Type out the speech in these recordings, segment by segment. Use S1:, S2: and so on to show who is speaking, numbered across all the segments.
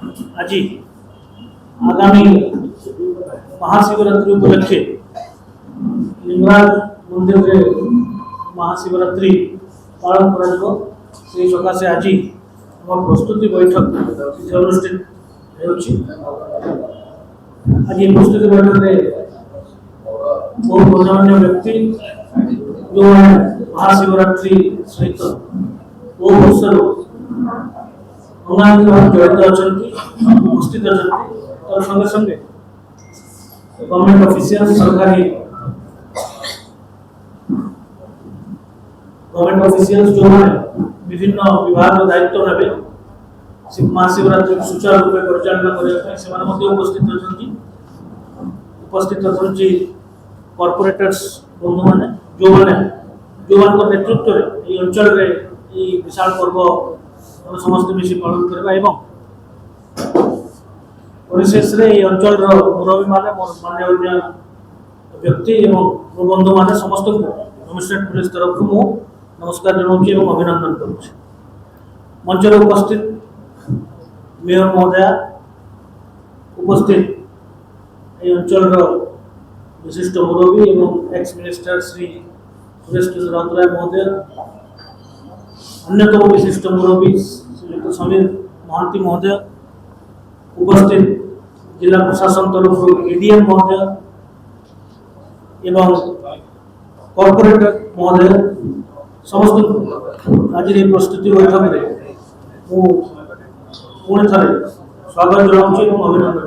S1: आज आगामी महाशिवरात्रि उपलक्षे लिंगराज मंदिर में महाशिवरात्रि पालन करकाशे आज आम प्रस्तुति बैठक अनुष्ठित आज प्रस्तुति बैठक में बहुत गणमान्य व्यक्ति जो महाशिवरात्रि सहित बहुत वर्ष जड़ित अच्छा उपस्थित अच्छा संगे संगे गवर्नमेंट ऑफिशियल सरकारी गवर्नमेंट ऑफिशियल जो विभिन्न विभाग दायित्व ने महाशिवरात्रि सुचारू रूप परिचालना करने उपस्थित अच्छा उपस्थित अच्छा कॉर्पोरेटर्स बंधु मैंने जो मैंने नेतृत्व में अंचल में विशाल पर्व समस्त मिसी पालन करवा परिशेष अंचल मुरबी माने मान्य व्यक्ति और बंधु मैंने समस्त कमिशनरेट पुलिस तरफ मु नमस्कार जनाऊँ और अभिनंदन करुँच मंचर उपस्थित मेयर महोदया उपस्थित अंचल विशिष्ट मुरबी और एक्स मिनिस्टर श्री सुरेश चंद्र राउतराय महोदय अन्यतम विशिष्ट मुरबी श्रीयुक्त समीर महांती महोदय उपस्थित जिला प्रशासन तरफ एडीएम महोदय एवं कॉर्पोरेटर महोदय समस्त आज प्रस्तुति बैठक में पुणी थे स्वागत जनाऊँ और अभिनंदन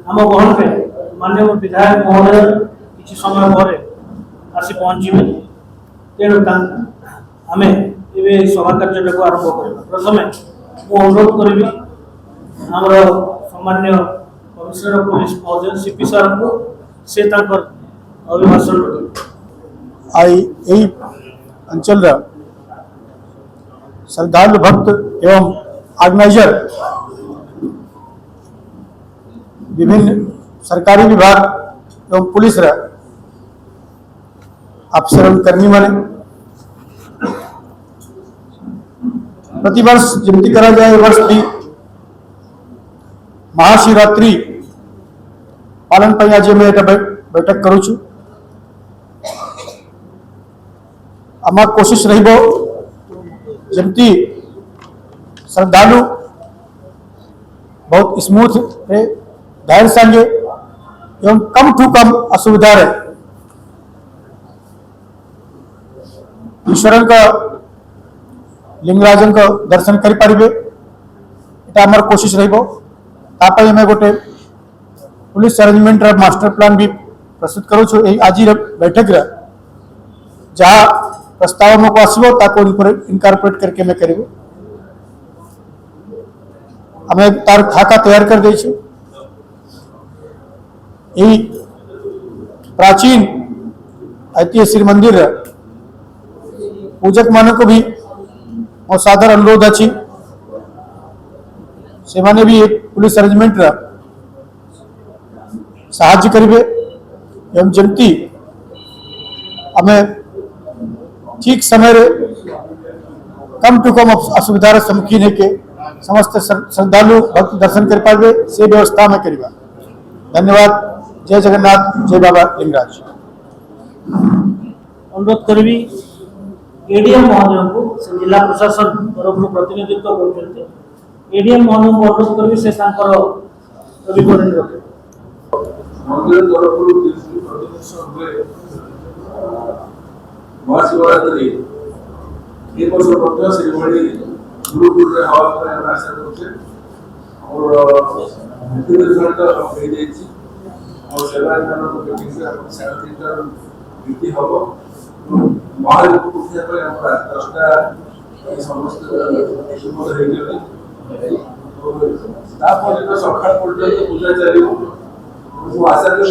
S1: आम गहन में माननीय विधायक महोदय किसी समय पर आसी पहुँचे तेणु आम ए सभा कार्य को आरंभ कर प्रथम मु अनुरोध करी आमर सम्मान्य कमिशनर पुलिस महोदय सीपी सर को से अभिभाषण
S2: आई अंचल श्रद्धालु भक्त एवं ऑर्गेनाइजर विभिन्न सरकारी विभाग एवं पुलिस अफसर एवं कर्मी माने प्रतिवर्ष जमती करा जाए वर्ष भी महाशिवरात्रि पालन पर आज मैं बैठक करूँ छू आम कोशिश रही जमती श्रद्धालु बहुत स्मूथ है धैर्य संगे एवं कम टू कम असुविधा रहे ईश्वर का लिंगराजन का दर्शन कर पारे एटा आमर कोशिश रही हमें गोटे पुलिस अरेंजमेंट मास्टर प्लान भी प्रस्तुत करूँ आज बैठक जहाँ प्रस्ताव में आसो इनकॉर्पोरेट करके मैं करूँ हमें तार खाका तैयार कर दे प्राचीन ऐतिहासिक श्री मंदिर पूजक मान को भी और सादर अनुरोध अच्छी से माने भी एक पुलिस अरेंजमेंट साहाय्य करेंगे एवं जमती हमें ठीक समय कम टू कम असुविधा सम्मुखीन है के समस्त श्रद्धालु भक्त दर्शन कर पाए से व्यवस्था में करवा। धन्यवाद। जय जगन्नाथ जय बाबा लिंगराज।
S1: अनुरोध करी एडीएम महोदय को जिला प्रशासन तरफ प्रतिनिधित्व कर एडीएम महोदय को अनुरोध करी से अभिप्राय रखे
S3: मंदिर महाशिवरात्रि एक वर्ष मध्य से गुरुकुल हवा पर आशा करछे और निर्धारित हो जाइछि और सेवा को मीटिंग से अपन शांति का नीति हबो बाहर को उठिया पर हमरा 10टा समस्त सुमत हे गेले तो स्टाफ को सखा पर्यंत पूजा चली वो आशा करी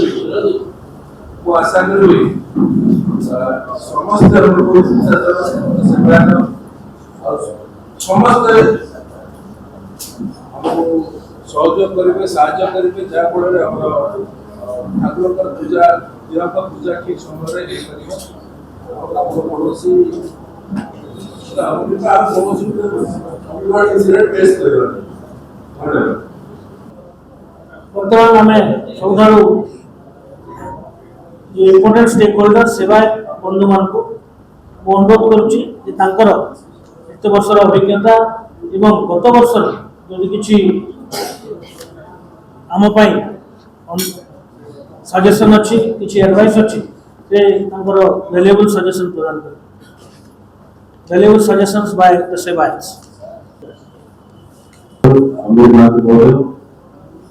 S3: समस्त समस्त सहयोग करेंगे साहाय्य करेंगे जहाँफल ठाकुर पूजा देव का पूजा ठीक समय पड़ोसी पड़ोसी रिपोर्ट इंसिडेंट फेस करबा धन्यवाद
S1: ବର୍ତ୍ତମାନ ଆମେ ସବୁଠାରୁ ଇମ୍ପୋର୍ଟାଣ୍ଟ ଷ୍ଟେକ୍ ହୋଲ୍ଡର ସେବାୟତ ବନ୍ଧୁମାନଙ୍କୁ ମୁଁ ଅନୁରୋଧ କରୁଛି ଯେ ତାଙ୍କର ଏତେ ବର୍ଷର ଅଭିଜ୍ଞତା ଏବଂ ଗତ ବର୍ଷର ଯଦି କିଛି ଆମ ପାଇଁ ସଜେସନ୍ ଅଛି କିଛି ଆଡଭାଇସ୍ ଅଛି ସେ ତାଙ୍କର ଭ୍ୟାଲୁଏବଲ୍ ସଜେସନ୍ ପ୍ରଦାନ କରିବେ ଭ୍ୟାଲୁଏବଲ୍ ସଜେସନ୍ସ ବାଇ ଦ ସେବାୟତ୍ସ
S4: अमीरनाथ महोदय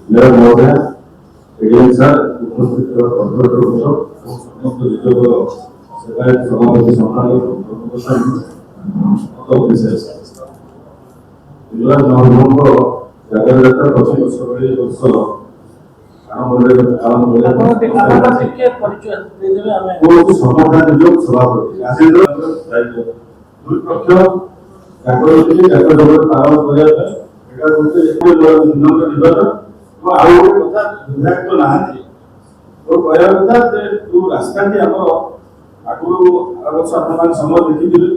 S4: मेरा महोदय एडीएम सर उपस्थित समस्त जिलों सेवायत सभापति संपादक जिला नवरंग जागर यात्रा 25 वर्ष भଳି ବର୍ଷ ଆରମ୍ଭରେ ପାଳନ କରିବା ସମାଧାନ ଯୋଗ ସଭାପତି ରାଜେନ୍ଦ୍ର ଦାୟିତ୍ୱ ଦୁଇ ପକ୍ଷ ଜାଗର ପାଳନ କରିବା ପାଇଁ এটা হচ্ছে একটু নিয়ন্ত্রণ নির্বাচন ଆଉ ଗୋଟେ କଥା ବିଧାୟକ ତ ନାହାନ୍ତି ତ କହିବା କଥା ଯେ ଯୋଉ ରାସ୍ତାଟି ଆମର ଆଗରୁ ଆର ବର୍ଷ ଆପଣମାନେ ସମୟ ଦେଖିଥିବେ